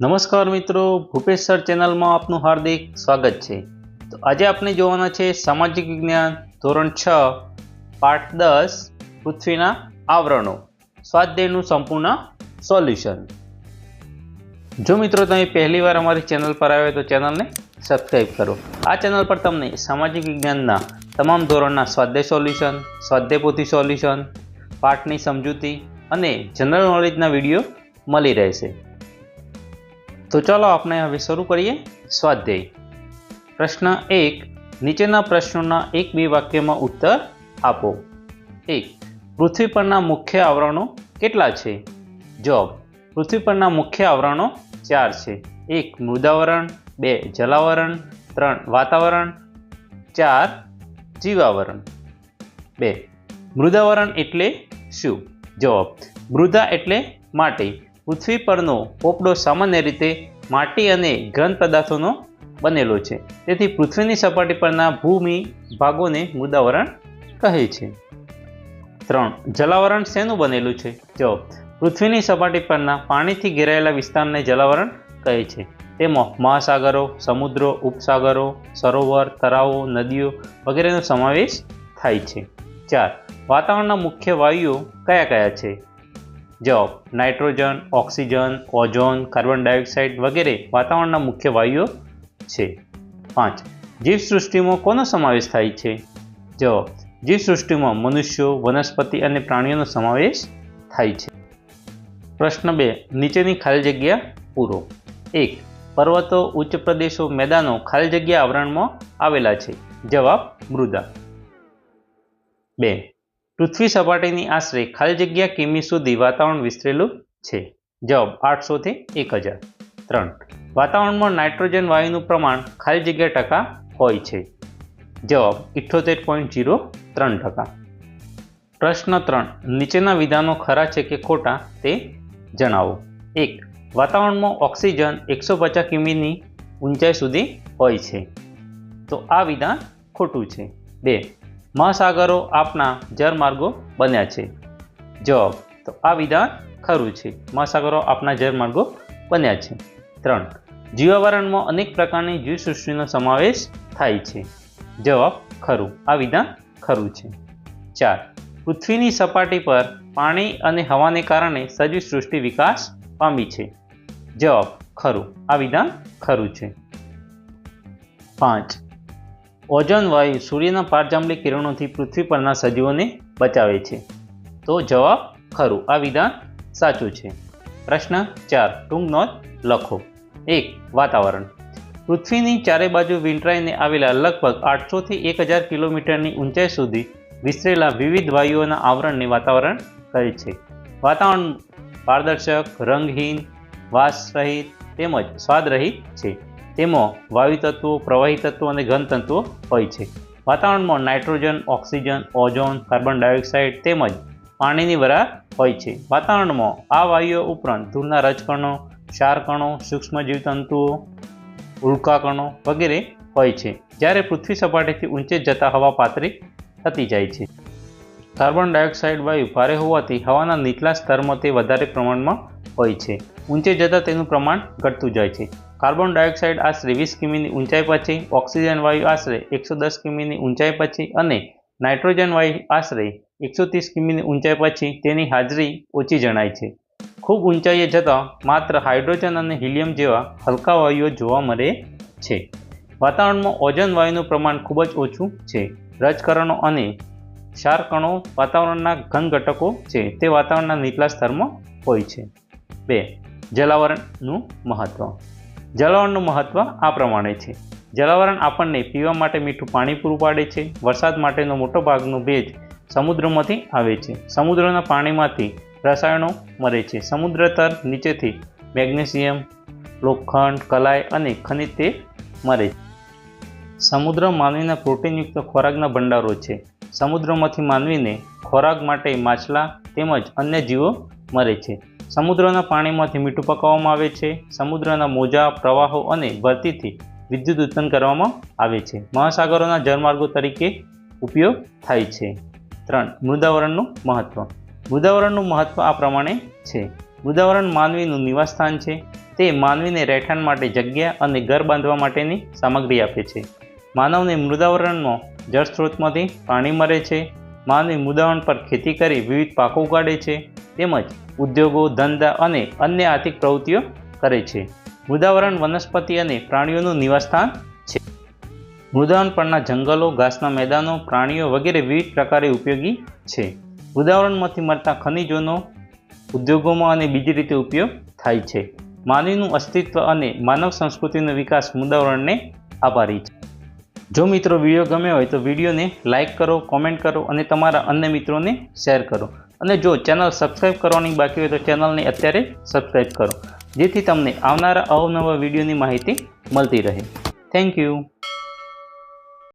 નમસ્કાર મિત્રો, ભૂપેશ સર ચેનલમાં આપનું હાર્દિક સ્વાગત છે। તો આજે આપણે જોવાના છે સામાજિક વિજ્ઞાન ધોરણ 6 પાઠ 10 પૃથ્વીના આવરણો સ્વાધ્યાયનું સંપૂર્ણ સોલ્યુશન। જો મિત્રો તમે પહેલીવાર અમારી ચેનલ પર આવ્યા તો ચેનલને સબસ્ક્રાઇબ કરો। આ ચેનલ પર તમને સામાજિક વિજ્ઞાનના તમામ ધોરણના સ્વાધ્યાય સોલ્યુશન, સ્વાધ્યાય પોથી સોલ્યુશન, પાઠની સમજૂતી અને જનરલ નોલેજના વિડીયો મળી રહેશે। तो चलो આપણે હવે શરૂ કરીએ સ્વાધ્યાય। પ્રશ્ન 1, નીચેના પ્રશ્નોના એક બે વાક્યમાં ઉત્તર આપો। 1, પૃથ્વી પરના મુખ્ય આવરણો કેટલા છે? જવાબ, પૃથ્વી પરના મુખ્ય આવરણો 4 છે। 1 મૃદાવરણ, 2 જલાવરણ, 3 વાતાવરણ, 4 જીવાવરણ। 2 મૃદાવરણ એટલે શું? જવાબ, મૃદા એટલે માટી। પૃથ્વી પરનો પોપડો સામાન્ય રીતે માટી અને ઘન પદાર્થોનો બનેલો છે, તેથી પૃથ્વીની સપાટી પરના ભૂમિ ભાગોને મૃદાવરણ કહે છે। 3 જલાવરણ શેનું બનેલું છે? જવાબ, પૃથ્વીની સપાટી પરના પાણીથી ઘેરાયેલા વિસ્તારને જલાવરણ કહે છે। તેમાં મહાસાગરો, સમુદ્રો, ઉપસાગરો, સરોવર, તળાવો, નદીઓ વગેરેનો સમાવેશ થાય છે। 4 વાતાવરણના મુખ્ય વાયુઓ કયા કયા છે? જવાબ, nitrogen, oxygen, ozone, carbon dioxide વગેરે વાતાવરણના મુખ્ય વાયુઓ છે। 5 જીવસૃષ્ટિમાં કોનો સમાવેશ થાય છે? જવાબ, જીવસૃષ્ટિમાં મનુષ્યો, વનસ્પતિ અને પ્રાણીઓનો સમાવેશ થાય છે। પ્રશ્ન 2, નીચેની ખાલી જગ્યા પૂરો। 1 પર્વતો, ઉચ્ચ પ્રદેશો, મેદાનો ખાલી જગ્યા આવરણમાં આવેલા છે। જવાબ, મૃદા। 2 પૃથ્વી સપાટીની આશરે ખાલી જગ્યા કિમી સુધી વાતાવરણ વિસ્તરેલું છે? જવાબ, 800 થી 1000। 3 વાતાવરણમાં નાઇટ્રોજન વાયુનું પ્રમાણ ખાલી જગ્યા ટકા હોય છે? જવાબ, 78.03%। પ્રશ્ન 3, નીચેના વિધાનો ખરા છે કે ખોટા તે જણાવો। 1 વાતાવરણમાં ઓક્સિજન 150 કિમીની ઊંચાઈ સુધી હોય છે, તો આ વિધાન ખોટું છે। 2 મહાસાગરો આપણા જળમાર્ગો બન્યા છે? જવાબ, તો આ વિધાન ખરું છે, મહાસાગરો આપણા જળમાર્ગો બન્યા છે। 3 જીવાવરણમાં અનેક પ્રકારની જીવસૃષ્ટિનો સમાવેશ થાય છે? જવાબ, ખરું, આ વિધાન ખરું છે। 4 પૃથ્વીની સપાટી પર પાણી અને હવાને કારણે સજીવ સૃષ્ટિ વિકાસ પામી છે? જવાબ, ખરું, આ વિધાન ખરું છે। 5 ઓઝોન વાયુ સૂર્યના પારજાંબલી કિરણોથી પૃથ્વી પરના સજીવોને બચાવે છે? તો જવાબ, ખરું, આ વિધાન સાચું છે। પ્રશ્ન 4 ટૂંક નોંધ લખો। 1 વાતાવરણ પૃથ્વીની ચારે બાજુ વીંટળાઈને આવેલા લગભગ 800 થી 1000 કિલોમીટરની ઊંચાઈ સુધી વિસ્તરેલા વિવિધ વાયુઓના આવરણને વાતાવરણ કહે છે। વાતાવરણ પારદર્શક, રંગહીન, વાસરહિત તેમજ સ્વાદરહિત છે। તેમાં વાયુ તત્વો, પ્રવાહી તત્વો અને ઘન તત્વો હોય છે। વાતાવરણમાં nitrogen, oxygen, ozone, carbon dioxide તેમજ પાણીની વરાળ હોય છે। વાતાવરણમાં આ વાયુઓ ઉપરાંત ધૂળના રજકણો, ક્ષારકણો, સૂક્ષ્મ જીવતંતુઓ, ઉલ્કાકણો વગેરે હોય છે। જ્યારે પૃથ્વી સપાટીથી ઊંચે જતા હવા પાતળી થતી જાય છે। કાર્બન ડાયોક્સાઇડ વાયુ ભારે હોવાથી હવાના નીચલા સ્તરમાં તે વધારે પ્રમાણમાં હોય છે। ઊંચે જતાં તેનું પ્રમાણ ઘટતું જાય છે। કાર્બન ડાયોક્સાઇડ આશરે 20 કિમીની ઊંચાઈ પછી, ઓક્સિજન વાયુ આશરે 110 કિમીની ઊંચાઈ પછી અને નાઇટ્રોજન વાયુ આશરે 130 કિમીની ઊંચાઈ પછી તેની હાજરી ઓછી જણાય છે। ખૂબ ઊંચાઈએ જતાં માત્ર હાઇડ્રોજન અને હિલિયમ જેવા હલકા વાયુઓ જોવા મળે છે। વાતાવરણમાં ઓઝોન વાયુનું પ્રમાણ ખૂબ જ ઓછું છે। રજકણો અને ક્ષારકણો વાતાવરણના ઘન ઘટકો છે, તે વાતાવરણના નીચલા સ્તરમાં હોય છે। 2 જલાવરણનું મહત્વ। જલાવરણનું મહત્વ આ પ્રમાણે છે। જલાવરણ આપણને પીવા માટે મીઠું પાણી પૂરું પાડે છે। વરસાદ માટેનો મોટો ભાગનો ભેજ સમુદ્રમાંથી આવે છે। સમુદ્રના પાણીમાંથી રસાયણો મળે છે। સમુદ્ર તળ નીચેથી મેગ્નેશિયમ, લોખંડ, કલાય અને ખનિજ તેલ મળે છે। સમુદ્ર માનવીના પ્રોટીનયુક્ત ખોરાકના ભંડારો છે। સમુદ્રમાંથી માનવીને ખોરાક માટે માછલા તેમજ અન્ય જીવો મળે છે। સમુદ્રના પાણીમાંથી મીઠું પકાવવામાં આવે છે। સમુદ્રના મોજા, પ્રવાહો અને ભરતીથી વિદ્યુત ઉત્પન્ન કરવામાં આવે છે। મહાસાગરોના જળમાર્ગો તરીકે ઉપયોગ થાય છે। 3 મૃદાવરણનું મહત્વ। મૃદાવરણનું મહત્વ આ પ્રમાણે છે। મૃદાવરણ માનવીનું નિવાસસ્થાન છે। તે માનવીને રહેઠાણ માટે જગ્યા અને ઘર બાંધવા માટેની સામગ્રી આપે છે. માનવને મૃદાવરણમાં જળ સ્ત્રોતમાંથી પાણી મળે છે. માનવી મૃદાવરણ પર ખેતી કરી વિવિધ પાકો ઉગાડે છે તેમજ ઉદ્યોગો, ધંધા અને અન્ય આર્થિક પ્રવૃત્તિઓ કરે છે. મૃદાવરણ વનસ્પતિ અને પ્રાણીઓનું નિવાસસ્થાન છે. મૃદાવરણ પરના જંગલો, ઘાસના મેદાનો, પ્રાણીઓ વગેરે વિવિધ પ્રકારે ઉપયોગી છે. મૃદાવરણમાંથી મળતા ખનિજોનો ઉદ્યોગોમાં અને બીજી રીતે ઉપયોગ થાય છે. માનવીનું અસ્તિત્વ અને માનવ સંસ્કૃતિનો વિકાસ મૃદાવરણને આભારી છે. જો મિત્રો વિડીયો ગમ્યો હોય તો વિડીયોને લાઇક કરો, કોમેન્ટ કરો અને તમારા અન્ય મિત્રોને શેર કરો. અને જો ચેનલ સબસ્ક્રાઈબ કરવાની બાકી હોય તો ચેનલને અત્યારે સબસ્ક્રાઈબ કરો, જેથી તમને આવનારા અવનવા વિડીયોની માહિતી મળતી રહે. Thank you.